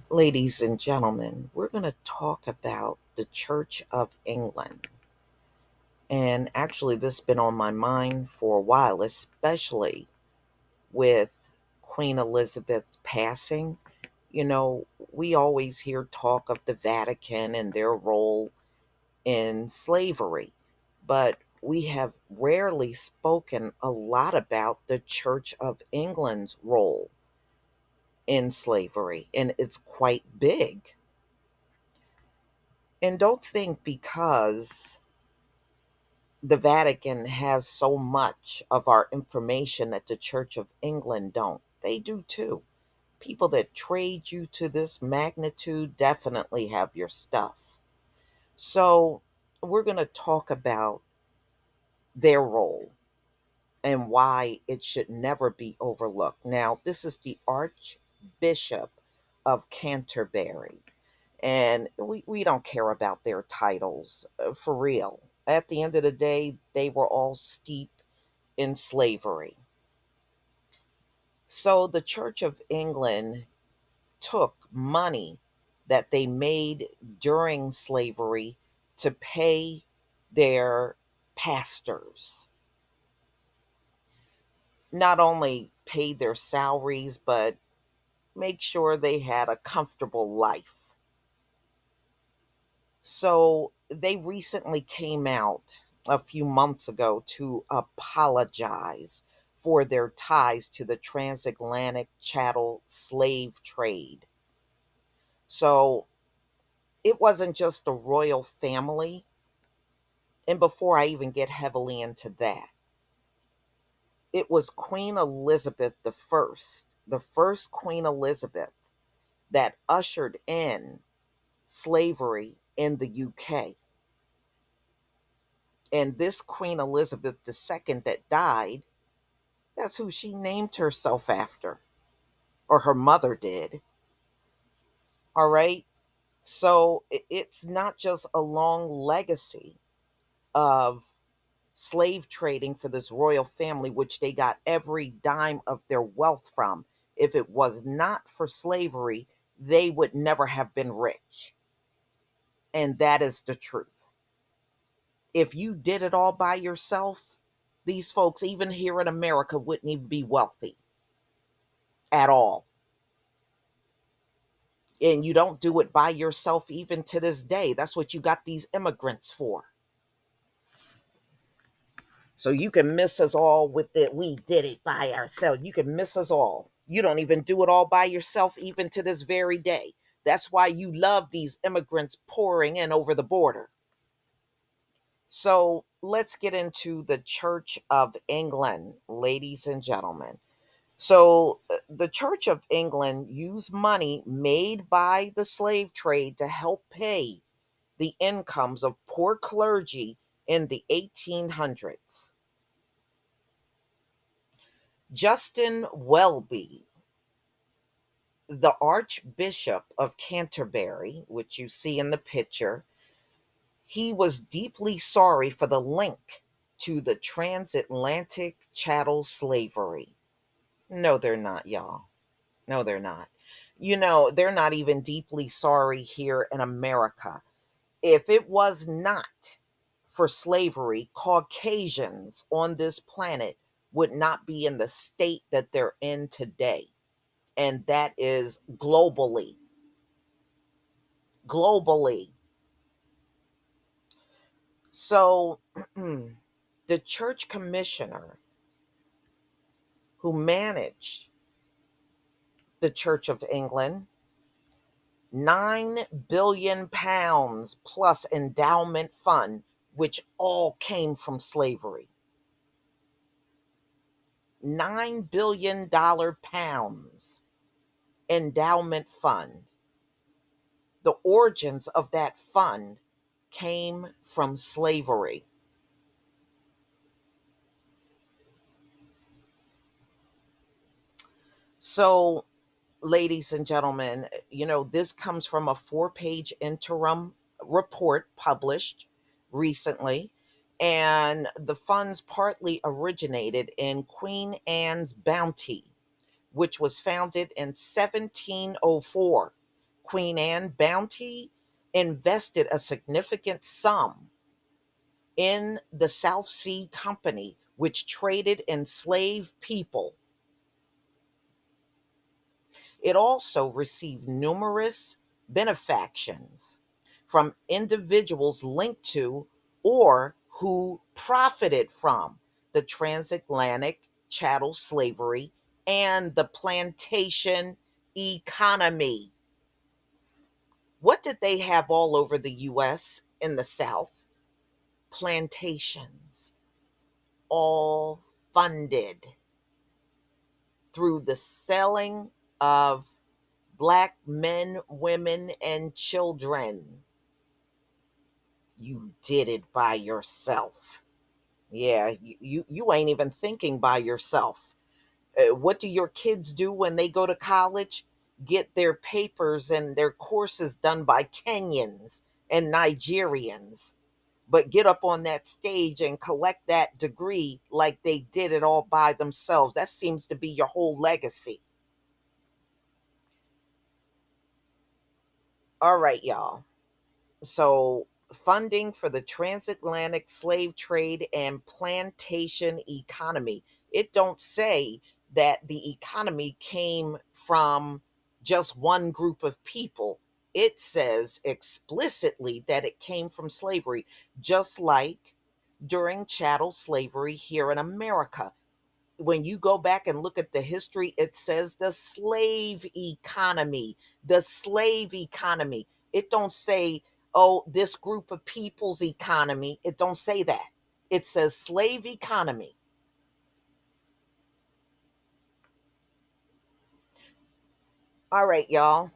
Ladies and gentlemen, we're going to talk about the Church of England. And actually, this has been on my mind for a while, especially with Queen Elizabeth's passing. We always hear talk of the Vatican and their role in slavery, but we have rarely spoken a lot about the Church of England's role in slavery, and it's quite big. And don't think because the Vatican has so much of our information that the Church of England don't. They do too. People that trade you to this magnitude definitely have your stuff. So, we're going to talk about their role and why it should never be overlooked. Now, this is the Archbishop of Canterbury. And we don't care about their titles, for real. At the end of the day, they were all steeped in slavery. So the Church of England took money that they made during slavery to pay their pastors. Not only paid their salaries, but make sure they had a comfortable life. So they recently came out a few months ago to apologize for their ties to the transatlantic chattel slave trade. So it wasn't just the royal family. And before I even get heavily into that, it was Queen Elizabeth the first Queen Elizabeth, that ushered in slavery in the UK. And this Queen Elizabeth II that died, that's who she named herself after, or her mother did. All right. So it's not just a long legacy of slave trading for this royal family, which they got every dime of their wealth from. If it was not for slavery, they would never have been rich. And that is the truth. If you did it all by yourself, these folks, even here in America, wouldn't even be wealthy at all. And you don't do it by yourself even to this day. That's what you got these immigrants for. So you can miss us all with it. We did it by ourselves. You can miss us all. You don't even do it all by yourself, even to this very day. That's why you love these immigrants pouring in over the border. So let's get into the Church of England, ladies and gentlemen. So the Church of England used money made by the slave trade to help pay the incomes of poor clergy in the 1800s. Justin Welby, the Archbishop of Canterbury, which you see in the picture, he was deeply sorry for the link to the transatlantic chattel slavery. No, they're not, y'all. No, they're not. They're not even deeply sorry here in America. If it was not for slavery, Caucasians on this planet would not be in the state that they're in today. And that is globally. Globally. So, the church commissioner who managed the Church of England, £9 billion plus endowment fund, which all came from slavery. $9 billion endowment fund. The origins of that fund came from slavery. So, ladies and gentlemen, this comes from a 4-page interim report published recently. And the funds partly originated in Queen Anne's Bounty, which was founded in 1704. Queen Anne bounty invested a significant sum in the South Sea Company, which traded enslaved people. It also received numerous benefactions from individuals linked to or who profited from the transatlantic chattel slavery and the plantation economy. What did they have all over the US in the South? Plantations, all funded through the selling of black men, women, and children. You did it by yourself. Yeah, you ain't even thinking by yourself. What do your kids do when they go to college? Get their papers and their courses done by Kenyans and Nigerians, but get up on that stage and collect that degree like they did it all by themselves. That seems to be your whole legacy. All right, y'all. So, funding for the transatlantic slave trade and plantation economy. It don't say that the economy came from just one group of people. It says explicitly that it came from slavery, just like during chattel slavery here in America. When you go back and look at the history, it says the slave economy. It don't say, oh, this group of people's economy. It don't say that. It says slave economy. All right, y'all.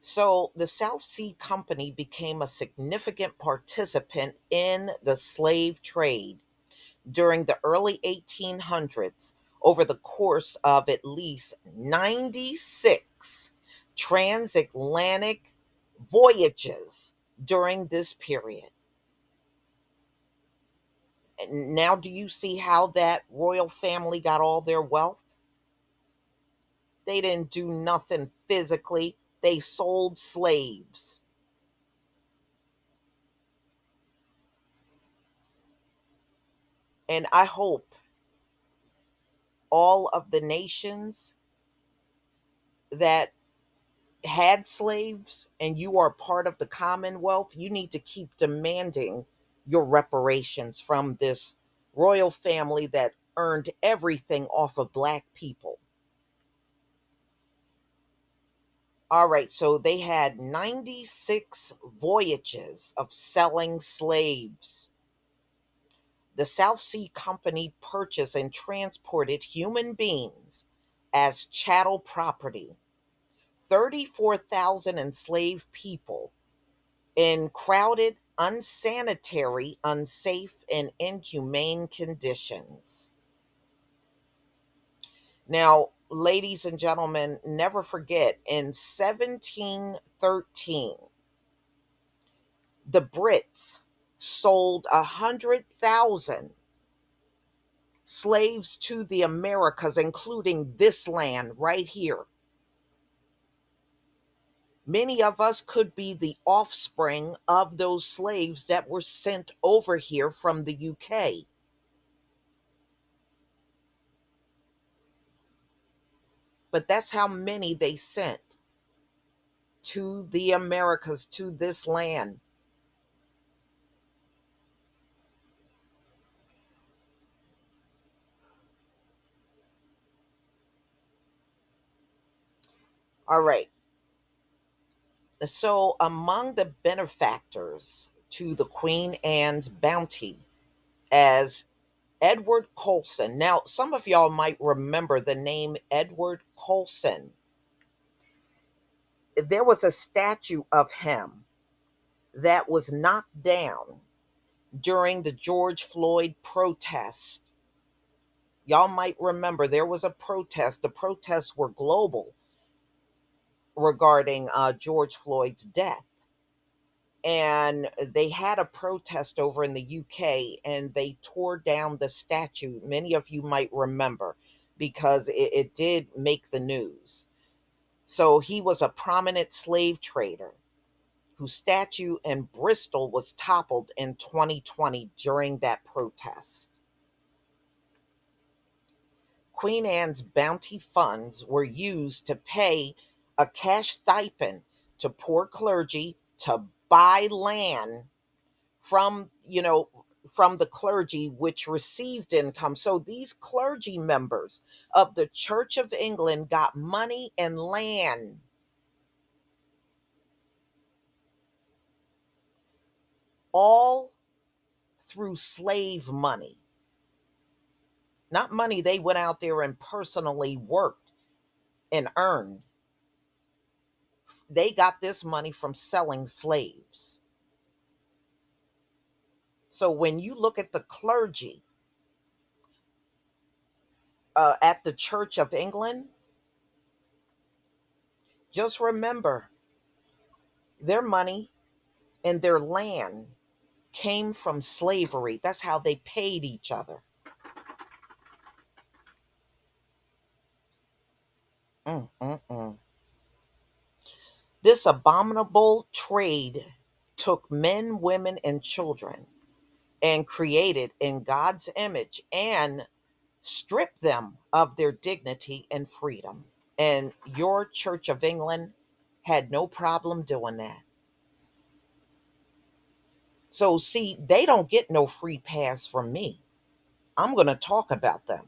So the South Sea Company became a significant participant in the slave trade during the early 1800s over the course of at least 96 transatlantic voyages during this period. And now, do you see how that royal family got all their wealth? They didn't do nothing physically, they sold slaves. And I hope all of the nations that had slaves and you are part of the Commonwealth, you need to keep demanding your reparations from this royal family that earned everything off of black people. All right, so they had 96 voyages of selling slaves. The South Sea Company purchased and transported human beings as chattel property. 34,000 enslaved people in crowded, unsanitary, unsafe, and inhumane conditions. Now, ladies and gentlemen, never forget in 1713, the Brits sold 100,000 slaves to the Americas, including this land right here. Many of us could be the offspring of those slaves that were sent over here from the UK. But that's how many they sent to the Americas, to this land. All right. So, among the benefactors to the Queen Anne's bounty, as Edward Colson. Now, some of y'all might remember the name Edward Colson. There was a statue of him that was knocked down during the George Floyd protest. Y'all might remember there was a protest. The protests were global regarding George Floyd's death. And they had a protest over in the UK and they tore down the statue. Many of you might remember because it did make the news. So he was a prominent slave trader whose statue in Bristol was toppled in 2020 during that protest. Queen Anne's bounty funds were used to pay a cash stipend to poor clergy to buy land from, from the clergy which received income. So these clergy members of the Church of England got money and land all through slave money, not money they went out there and personally worked and earned. They got this money from selling slaves. So when you look at the clergy at the Church of England, just remember their money and their land came from slavery. That's how they paid each other. Mm, mm, mm. This abominable trade took men, women, and children and created in God's image and stripped them of their dignity and freedom. And your Church of England had no problem doing that. So, see, they don't get no free pass from me. I'm going to talk about them.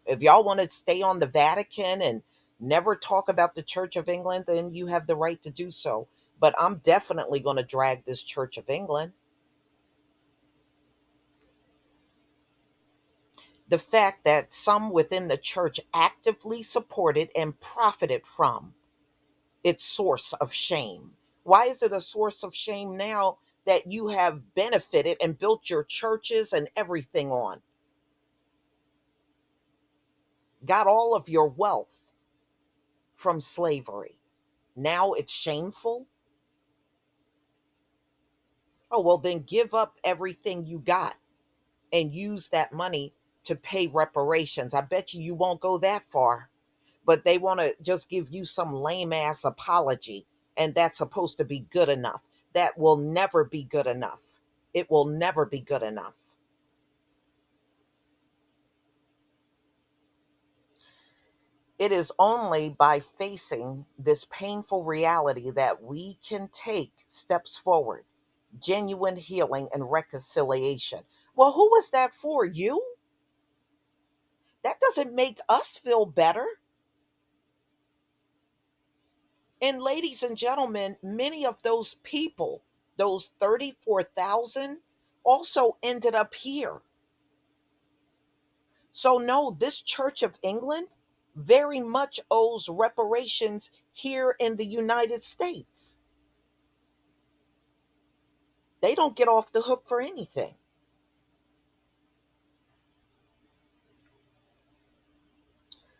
If y'all want to stay on the Vatican and never talk about the Church of England, then you have the right to do so. But I'm definitely going to drag this Church of England. The fact that some within the church actively supported and profited from its source of shame. Why is it a source of shame now that you have benefited and built your churches and everything on? Got all of your wealth from slavery. Now it's shameful? Oh, well, then give up everything you got and use that money to pay reparations. I bet you won't go that far, but they want to just give you some lame ass apology, and that's supposed to be good enough. That will never be good enough. It will never be good enough. It is only by facing this painful reality that we can take steps forward, genuine healing and reconciliation. Well, who was that for? You? That doesn't make us feel better. And ladies and gentlemen, many of those people, those 34,000, also ended up here. So, no, this Church of England very much owes reparations here in the United States. They don't get off the hook for anything.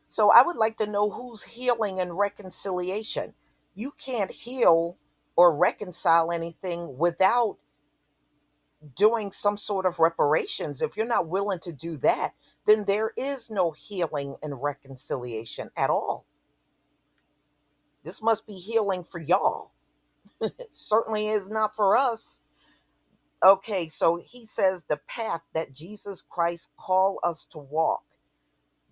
So, I would like to know who's healing and reconciliation. You can't heal or reconcile anything without doing some sort of reparations. If you're not willing to do that, then there is no healing and reconciliation at all. This must be healing for y'all. It certainly is not for us. Okay, so he says the path that Jesus Christ called us to walk.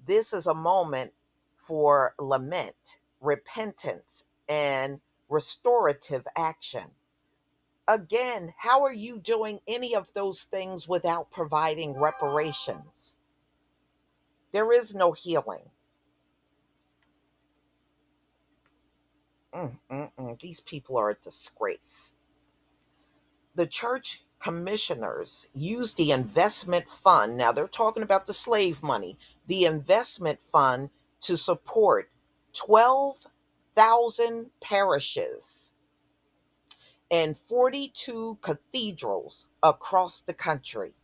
This is a moment for lament, repentance, and restorative action. Again, how are you doing any of those things without providing reparations? There is no healing. These people are a disgrace. The church commissioners use the investment fund. Now they're talking about the slave money, the investment fund to support 12,000 parishes and 42 cathedrals across the country,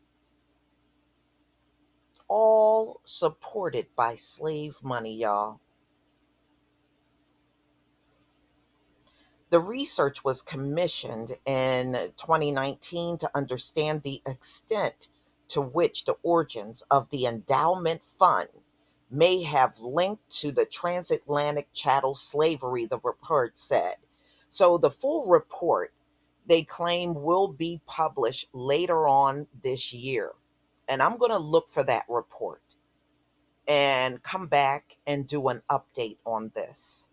all supported by slave money, y'all. The research was commissioned in 2019 to understand the extent to which the origins of the endowment fund may have linked to the transatlantic chattel slavery, the report said. So the full report, they claim, will be published later on this year. And I'm going to look for that report and come back and do an update on this.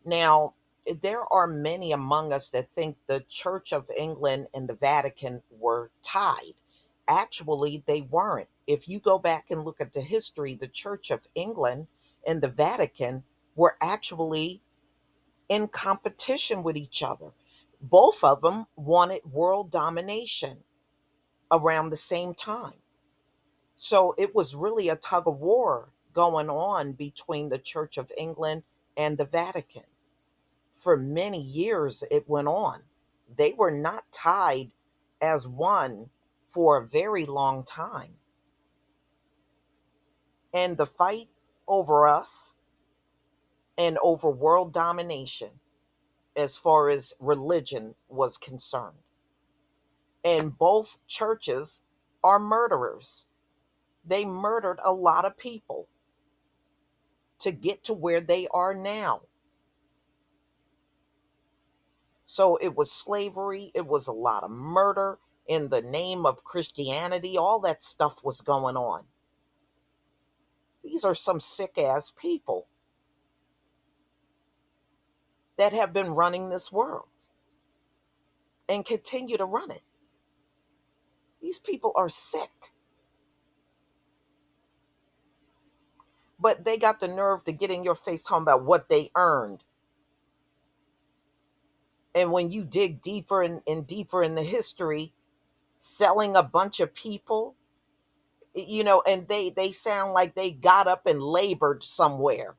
Now, there are many among us that think the Church of England and the Vatican were tied. Actually, they weren't. If you go back and look at the history, the Church of England and the Vatican were actually in competition with each other. Both of them wanted world domination around the same time. So it was really a tug of war going on between the Church of England and the Vatican. For many years, it went on. They were not tied as one for a very long time. And the fight over us and over world domination, as far as religion was concerned. And both churches are murderers. They murdered a lot of people to get to where they are now. So it was slavery, it was a lot of murder in the name of Christianity, all that stuff was going on. These are some sick ass people that have been running this world and continue to run it. These people are sick. But they got the nerve to get in your face talking about what they earned. And when you dig deeper and deeper in the history, selling a bunch of people, and they sound like they got up and labored somewhere.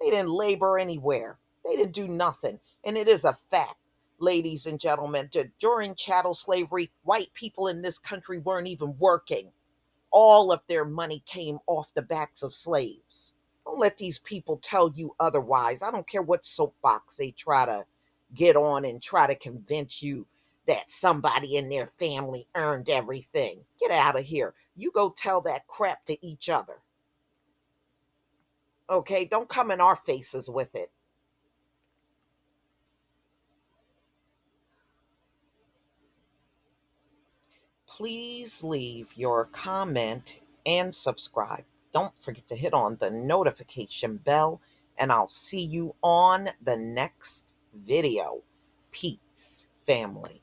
They didn't labor anywhere. They didn't do nothing. And it is a fact, ladies and gentlemen, that during chattel slavery, white people in this country weren't even working. All of their money came off the backs of slaves. Don't let these people tell you otherwise. I don't care what soapbox they try to get on and try to convince you that somebody in their family earned everything. Get out of here. You go tell that crap to each other. Okay? Don't come in our faces with it. Please leave your comment and subscribe. Don't forget to hit on the notification bell, and I'll see you on the next video. Peace, family.